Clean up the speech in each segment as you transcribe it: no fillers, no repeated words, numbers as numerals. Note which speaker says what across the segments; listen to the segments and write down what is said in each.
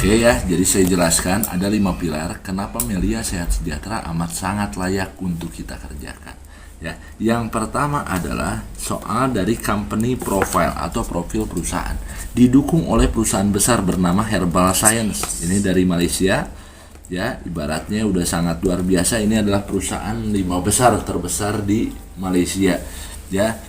Speaker 1: Oke ya, jadi saya jelaskan ada 5 pilar kenapa Melia Sehat Sejahtera amat sangat layak untuk kita kerjakan. Ya, yang pertama adalah soal dari company profile atau profil perusahaan. Didukung oleh perusahaan besar bernama Herbal Science. Ini dari Malaysia. Ya, ibaratnya udah sangat luar biasa. Ini adalah perusahaan 5 besar terbesar di Malaysia. Ya,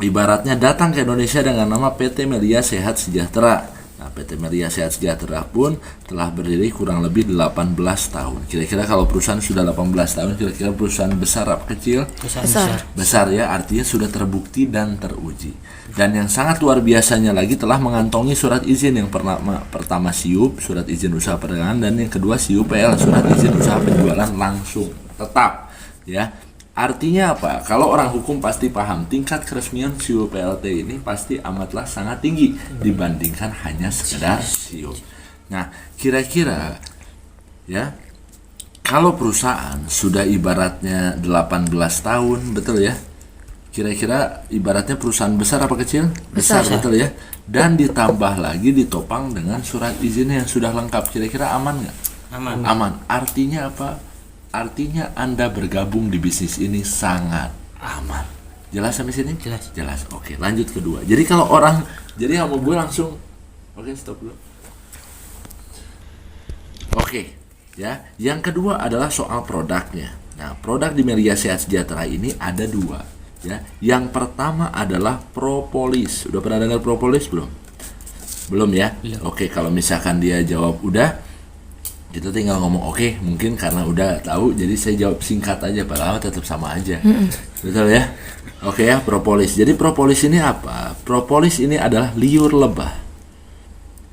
Speaker 1: ibaratnya datang ke Indonesia dengan nama PT Melia Sehat Sejahtera. Nah, PT Melia Sehat Sejahtera pun telah berdiri kurang lebih 18 tahun. Kira-kira kalau perusahaan sudah 18 tahun, kira-kira perusahaan besar apa kecil?
Speaker 2: Besar.
Speaker 1: Besar ya, artinya sudah terbukti dan teruji. Dan yang sangat luar biasanya lagi telah mengantongi surat izin yang pertama SIUP, surat izin usaha perdagangan, dan yang kedua SIUPL, surat izin usaha penjualan langsung tetap. Ya. Artinya apa? Kalau orang hukum pasti paham tingkat keresmian SIUP PLT ini pasti amatlah sangat tinggi dibandingkan hanya sekedar SIUP. Nah, kira-kira ya, kalau perusahaan sudah ibaratnya 18 tahun, betul ya? Kira-kira ibaratnya perusahaan besar apa kecil? Besar, betul ya? Dan ditambah lagi ditopang dengan surat izinnya yang sudah lengkap. Kira-kira aman nggak? Aman. Artinya apa? Artinya Anda bergabung di bisnis ini sangat aman. Jelas sampai sini? Jelas. Oke, lanjut kedua. Jadi kalau orang, jadi sama gue langsung, oke, stop dulu. Oke, ya. Yang kedua adalah soal produknya. Nah, produk di Melia Sehat Sejahtera ini ada 2. Ya, yang pertama adalah propolis. Udah pernah dengar propolis belum? Belum ya? Oke, kalau misalkan dia jawab udah, kita tinggal ngomong oke, mungkin karena udah tahu jadi saya jawab singkat aja, padahal tetap sama aja. Betul ya? Oke ya, propolis. Jadi propolis ini apa? Propolis ini adalah liur lebah.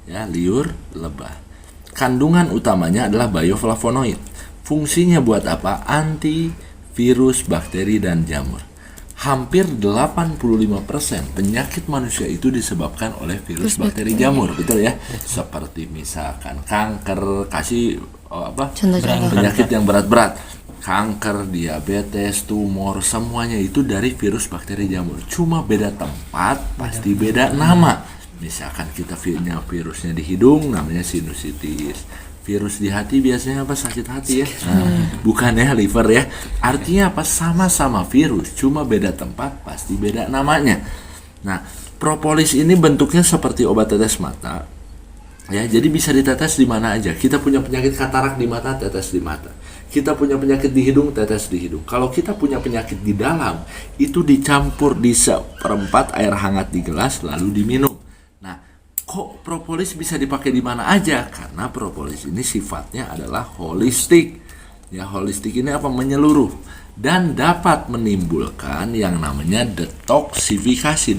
Speaker 1: Ya, liur lebah. Kandungan utamanya adalah bioflavonoid. Fungsinya buat apa? Antivirus, bakteri, dan jamur. Hampir 85% penyakit manusia itu disebabkan oleh virus, bakteri, jamur, betul ya? Seperti misalkan kanker, penyakit yang berat-berat, kanker, diabetes, tumor, semuanya itu dari virus, bakteri, jamur. Cuma beda tempat, pasti beda nama. Misalkan kita punya virusnya di hidung, namanya sinusitis. Virus di hati biasanya apa? Sakit hati ya. Bukan ya, liver ya. Artinya apa? Sama-sama virus, cuma beda tempat, pasti beda namanya. Nah, propolis ini bentuknya seperti obat tetes mata. Ya, jadi bisa ditetes di mana aja. Kita punya penyakit katarak di mata, tetes di mata. Kita punya penyakit di hidung, tetes di hidung. Kalau kita punya penyakit di dalam, itu dicampur di 1/4 air hangat di gelas lalu diminum. Kok propolis bisa dipakai di mana aja? Karena propolis ini sifatnya adalah holistik. Ya, holistik ini apa? Menyeluruh dan dapat menimbulkan yang namanya detoksifikasi.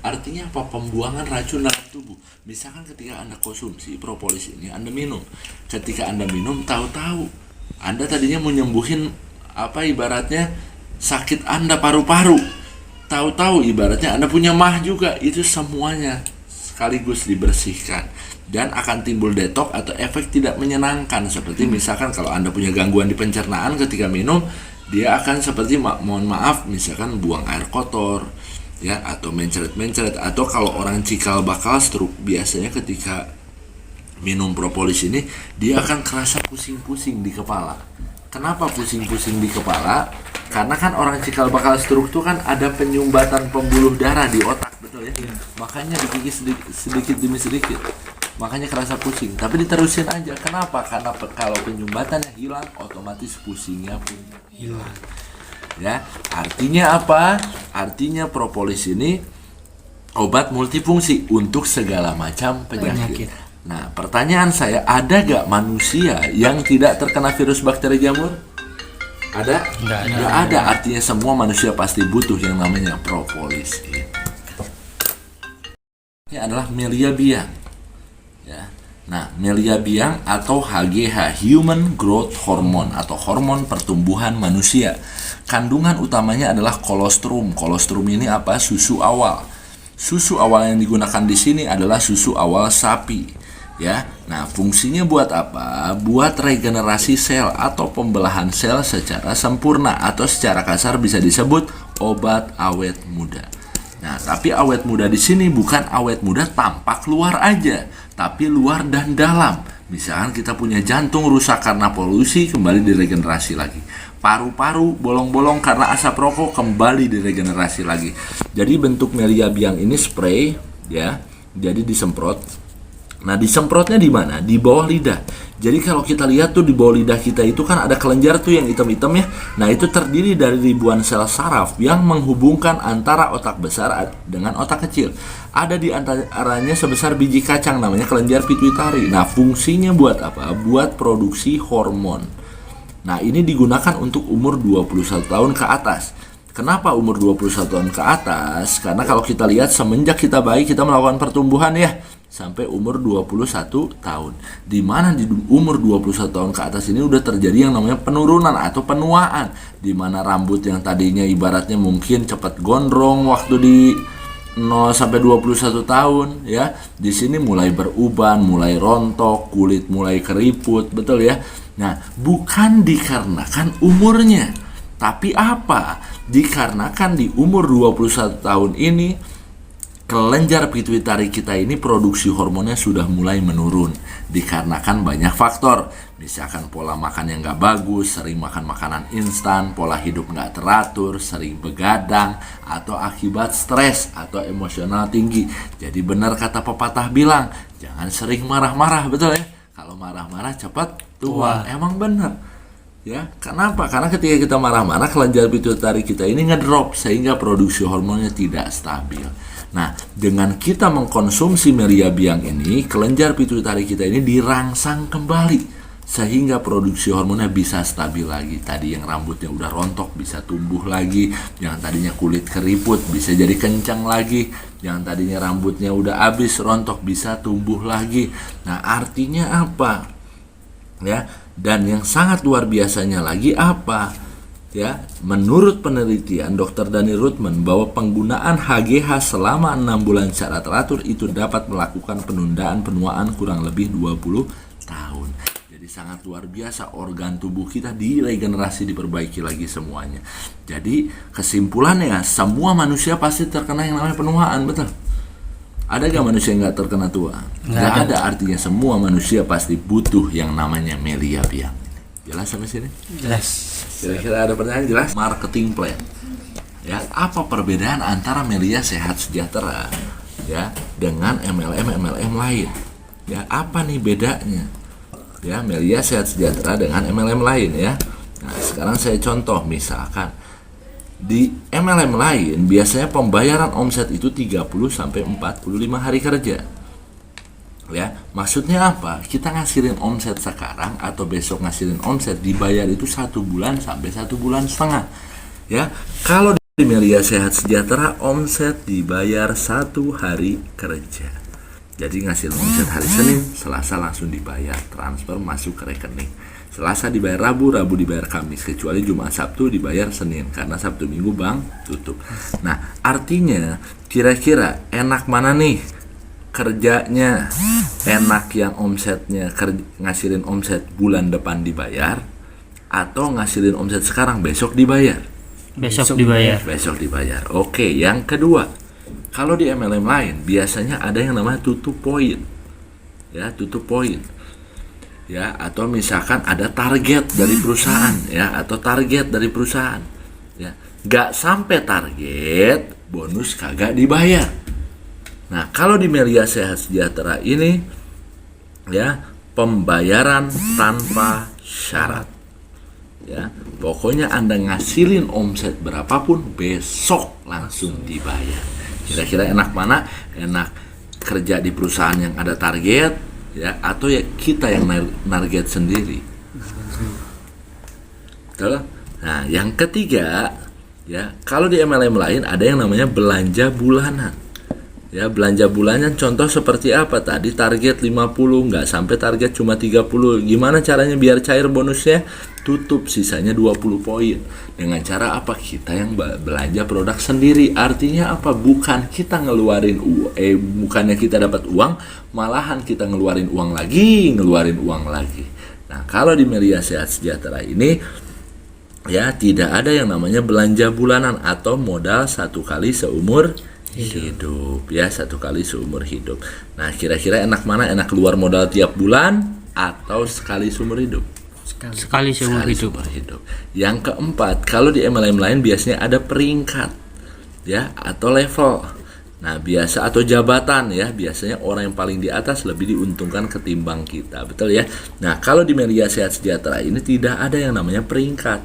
Speaker 1: Artinya apa? Pembuangan racun dalam tubuh. Misalkan ketika Anda konsumsi propolis ini, Anda minum. Ketika Anda minum, tahu-tahu Anda tadinya mau nyembuhin apa ibaratnya sakit Anda paru-paru. Tahu-tahu ibaratnya Anda punya mah juga, itu semuanya sekaligus dibersihkan dan akan timbul detok atau efek tidak menyenangkan seperti misalkan kalau Anda punya gangguan di pencernaan ketika minum, dia akan seperti mohon maaf misalkan buang air kotor ya, atau mencret-mencret, atau kalau orang cikal bakal stroke biasanya ketika minum propolis ini dia akan kerasa pusing-pusing di kepala. Kenapa pusing-pusing di kepala? Karena kan orang cikal bakal stroke itu kan ada penyumbatan pembuluh darah di otak, betul ya? Makanya dikikis sedikit demi sedikit, makanya kerasa pusing. Tapi diterusin aja. Kenapa? Karena kalau penyumbatannya hilang, otomatis pusingnya pun hilang. Ya, artinya apa? Artinya propolis ini obat multifungsi untuk segala macam penyakit. Nah, pertanyaan saya, ada gak manusia yang tidak terkena virus, bakteri, jamur? Ada? Nggak ada. Artinya semua manusia pasti butuh yang namanya propolis ini. Ini adalah Melia Biang. Ya. Nah, Melia Biang atau HGH, Human Growth Hormone atau hormon pertumbuhan manusia. Kandungan utamanya adalah kolostrum. Kolostrum ini apa? Susu awal. Susu awal yang digunakan di sini adalah susu awal sapi. Ya, nah fungsinya buat apa? Buat regenerasi sel atau pembelahan sel secara sempurna, atau secara kasar bisa disebut obat awet muda. Nah, tapi awet muda di sini bukan awet muda tampak luar aja, tapi luar dan dalam. Misalkan kita punya jantung rusak karena polusi, kembali diregenerasi lagi. Paru-paru bolong-bolong karena asap rokok, kembali diregenerasi lagi. Jadi bentuk Melia Biang ini spray, ya. Jadi disemprot. Nah, disemprotnya di mana? Di bawah lidah. Jadi kalau kita lihat tuh di bawah lidah kita itu kan ada kelenjar tuh yang hitam-hitam ya. Nah, itu terdiri dari ribuan sel saraf yang menghubungkan antara otak besar dengan otak kecil. Ada di antaranya sebesar biji kacang, namanya kelenjar pituitari. Nah, fungsinya buat apa? Buat produksi hormon. Nah, ini digunakan untuk umur 21 tahun ke atas. Kenapa umur 21 tahun ke atas? Karena kalau kita lihat semenjak kita bayi kita melakukan pertumbuhan ya, sampai umur 21 tahun. Di mana di umur 21 tahun ke atas ini udah terjadi yang namanya penurunan atau penuaan, di mana rambut yang tadinya ibaratnya mungkin cepat gondrong waktu di 0 sampai 21 tahun ya, di sini mulai beruban, mulai rontok, kulit mulai keriput, betul ya. Nah, bukan dikarenakan umurnya, tapi apa? Dikarenakan di umur 21 tahun ini kelenjar pituitari kita ini produksi hormonnya sudah mulai menurun dikarenakan banyak faktor. Misalkan pola makan yang gak bagus, sering makan makanan instan, pola hidup gak teratur, sering begadang, atau akibat stres atau emosional tinggi. Jadi benar kata pepatah bilang, jangan sering marah-marah, betul ya? Kalau marah-marah cepat tua. Emang benar. Ya, kenapa? Karena ketika kita marah-marah, kelenjar pituitari kita ini ngedrop sehingga produksi hormonnya tidak stabil. Nah, dengan kita mengkonsumsi Melia Biang ini, kelenjar pituitari kita ini dirangsang kembali sehingga produksi hormonnya bisa stabil lagi. Tadi yang rambutnya udah rontok bisa tumbuh lagi, yang tadinya kulit keriput bisa jadi kencang lagi, yang tadinya rambutnya udah habis rontok bisa tumbuh lagi. Nah, artinya apa? Ya, dan yang sangat luar biasanya lagi apa? Ya, menurut penelitian Dr. Dani Ruthman bahwa penggunaan HGH selama 6 bulan secara teratur itu dapat melakukan penundaan penuaan kurang lebih 20 tahun. Jadi sangat luar biasa, organ tubuh kita diregenerasi, diperbaiki lagi semuanya. Jadi kesimpulannya, semua manusia pasti terkena yang namanya penuaan, betul? Ada gak manusia yang gak terkena tua? Gak ada, artinya semua manusia pasti butuh yang namanya Melia Biang. Jelas sampai sini?
Speaker 2: Jelas.
Speaker 1: Kira-kira ada pertanyaan jelas? Marketing plan. Ya, apa perbedaan antara Melia Sehat Sejahtera ya dengan MLM lain? Ya, apa nih bedanya? Ya, Melia Sehat Sejahtera dengan MLM lain ya. Nah, sekarang saya contoh, misalkan di MLM lain biasanya pembayaran omset itu 30 sampai 45 hari kerja. Ya, maksudnya apa? Kita ngasihin omset sekarang atau besok ngasihin omset, dibayar itu 1 bulan sampai 1,5 bulan. Ya, kalau di Melia Sehat Sejahtera omset dibayar 1 hari kerja. Jadi ngasihin omset hari Senin, Selasa langsung dibayar, transfer masuk ke rekening. Selasa dibayar Rabu, Rabu dibayar Kamis, kecuali Jumat Sabtu dibayar Senin, karena Sabtu Minggu bank tutup. Nah, artinya kira-kira enak mana nih kerjanya? Enak yang omsetnya ngasihin omset bulan depan dibayar, atau ngasihin omset sekarang besok dibayar?
Speaker 2: Besok dibayar.
Speaker 1: Besok dibayar. Oke, yang kedua, kalau di MLM lain biasanya ada yang namanya tutup poin. Ya, tutup poin. Ya, atau misalkan ada target dari perusahaan ya, atau target dari perusahaan ya, nggak sampai target bonus kagak dibayar. Nah, kalau di Melia Sehat Sejahtera ini ya, pembayaran tanpa syarat ya, pokoknya Anda ngasilin omset berapapun besok langsung dibayar. Kira-kira enak mana? Enak kerja di perusahaan yang ada target ya, atau ya kita yang target sendiri. Betul? Nah, yang ketiga ya, kalau di MLM lain ada yang namanya belanja bulanan. Ya, belanja bulanan contoh seperti apa tadi? Target 50, nggak sampai target cuma 30. Gimana caranya biar cair bonusnya? Tutup sisanya 20 poin. Dengan cara apa? Kita yang belanja produk sendiri. Artinya apa? Bukan kita ngeluarin bukannya kita dapat uang, malahan kita ngeluarin uang lagi. Nah, kalau di Melia Sehat Sejahtera ini ya, tidak ada yang namanya belanja bulanan atau modal 1 kali seumur hidup ya, 1 kali seumur hidup. Nah, kira-kira enak mana? Enak keluar modal tiap bulan atau sekali seumur hidup?
Speaker 2: Sekali seumur
Speaker 1: Sekali
Speaker 2: hidup.
Speaker 1: seumur hidup. Yang keempat, kalau di MLM lain biasanya ada peringkat ya atau level. Nah, biasa atau jabatan ya, biasanya orang yang paling di atas lebih diuntungkan ketimbang kita, betul ya. Nah, kalau di Melia Sehat Sejahtera ini tidak ada yang namanya peringkat,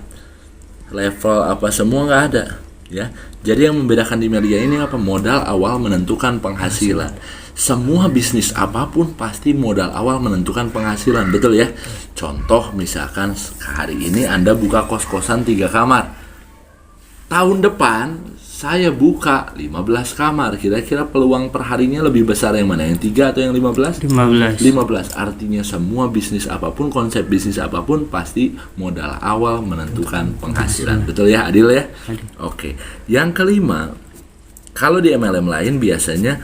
Speaker 1: level apa semua nggak ada ya. Jadi yang membedakan di Melia ini apa? Modal awal menentukan penghasilan. Semua bisnis apapun pasti modal awal menentukan penghasilan, betul ya. Contoh misalkan hari ini Anda buka kos-kosan 3 kamar. Tahun depan saya buka 15 kamar. Kira-kira peluang perharinya lebih besar yang mana? Yang 3 atau yang 15?
Speaker 2: 15.
Speaker 1: 15. Artinya semua bisnis apapun, konsep bisnis apapun pasti modal awal menentukan penghasilan. Betul ya, Adil ya? Oke. Yang kelima, kalau di MLM lain biasanya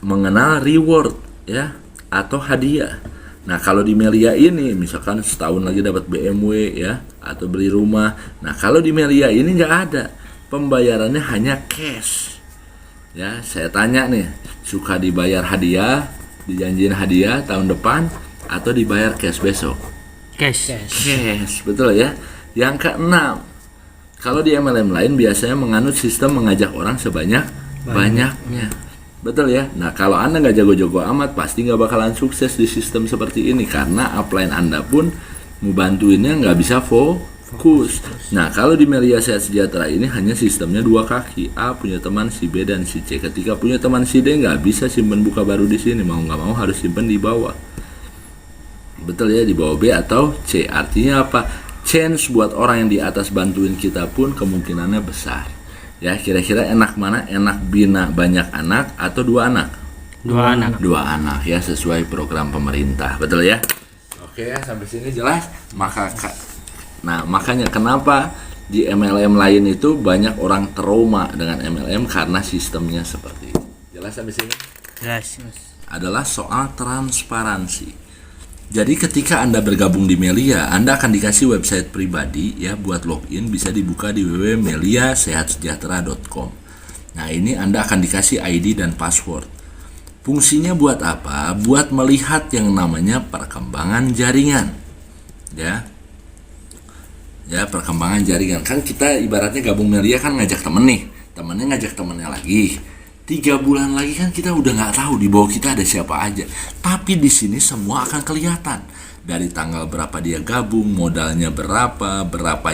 Speaker 1: mengenal reward ya atau hadiah. Nah, kalau di Melia ini misalkan setahun lagi dapat BMW ya atau beli rumah. Nah, kalau di Melia ini nggak ada. Pembayarannya hanya cash. Ya, saya tanya nih, suka dibayar hadiah, dijanjiin hadiah tahun depan atau dibayar cash besok?
Speaker 2: Cash.
Speaker 1: Cash, betul ya. Yang keenam, kalau di MLM lain biasanya menganut sistem mengajak orang sebanyak-banyaknya. Betul ya. Nah, kalau Anda nggak jago-jago amat, pasti nggak bakalan sukses di sistem seperti ini karena upline Anda pun mau bantuinnya nggak bisa fokus. Nah, kalau di Melia Sehat Sejahtera ini hanya sistemnya 2 kaki. A punya teman si B dan si C. Ketika punya teman si D nggak bisa simpen buka baru di sini, mau nggak mau harus simpen di bawah. Betul ya, di bawah B atau C. Artinya apa? Chance buat orang yang di atas bantuin kita pun kemungkinannya besar. Ya, kira-kira enak mana? Enak bina banyak anak atau 2 anak?
Speaker 2: 2 anak.
Speaker 1: 2 anak ya, sesuai program pemerintah. Betul ya? Oke ya, sampai sini jelas. Makanya kenapa di MLM lain itu banyak orang trauma dengan MLM karena sistemnya seperti itu. Jelas sampai sini?
Speaker 2: Jelas.
Speaker 1: Adalah soal transparansi. Jadi ketika Anda bergabung di Melia, Anda akan dikasih website pribadi ya buat login, bisa dibuka di www.meliasehatsejahtera.com. Nah, ini Anda akan dikasih ID dan password. Fungsinya buat apa? Buat melihat yang namanya perkembangan jaringan. Ya, perkembangan jaringan. Kan kita ibaratnya gabung Melia kan ngajak temen nih, temennya ngajak temennya lagi. 3 bulan lagi kan kita udah nggak tahu di bawah kita ada siapa aja. Tapi di sini semua akan kelihatan. Dari tanggal berapa dia gabung, modalnya berapa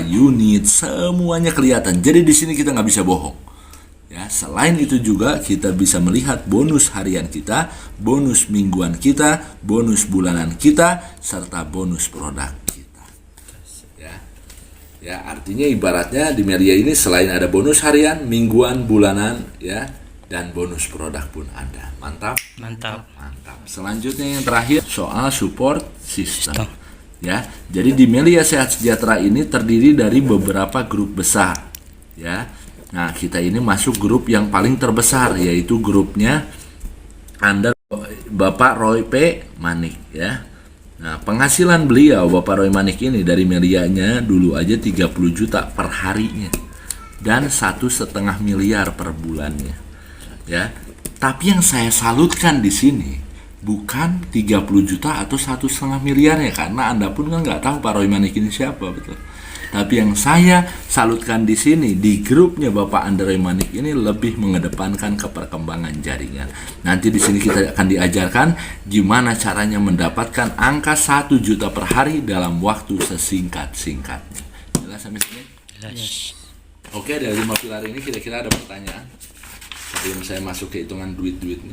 Speaker 1: unit, semuanya kelihatan. Jadi di sini kita nggak bisa bohong. Ya, selain itu juga kita bisa melihat bonus harian kita, bonus mingguan kita, bonus bulanan kita, serta bonus produk kita. Ya, artinya ibaratnya di Melia ini selain ada bonus harian, mingguan, bulanan, ya, dan bonus produk pun ada. Mantap. Selanjutnya yang terakhir soal support system. Ya, jadi di Melia Sehat Sejahtera ini terdiri dari beberapa grup besar. Ya, nah kita ini masuk grup yang paling terbesar, yaitu grupnya Anda Bapak Roy P. Manik. Ya, nah penghasilan beliau Bapak Roy Manik ini dari Melianya dulu aja 30 juta per harinya dan 1,5 miliar per bulannya. Ya, tapi yang saya salutkan di sini bukan 30 juta atau 1,5 miliar ya, karena Anda pun kan nggak tahu Pak Roy Manik ini siapa, betul. Tapi yang saya salutkan di sini di grupnya Bapak Roy Manik ini lebih mengedepankan keperkembangan jaringan. Nanti di sini kita akan diajarkan gimana caranya mendapatkan angka 1 juta per hari dalam waktu sesingkat-singkatnya. Jelas sampai sini?
Speaker 2: Jelas.
Speaker 1: Oke, dari 5 pilar ini kira-kira ada pertanyaan sebelum saya masuk ke hitungan duit-duitnya.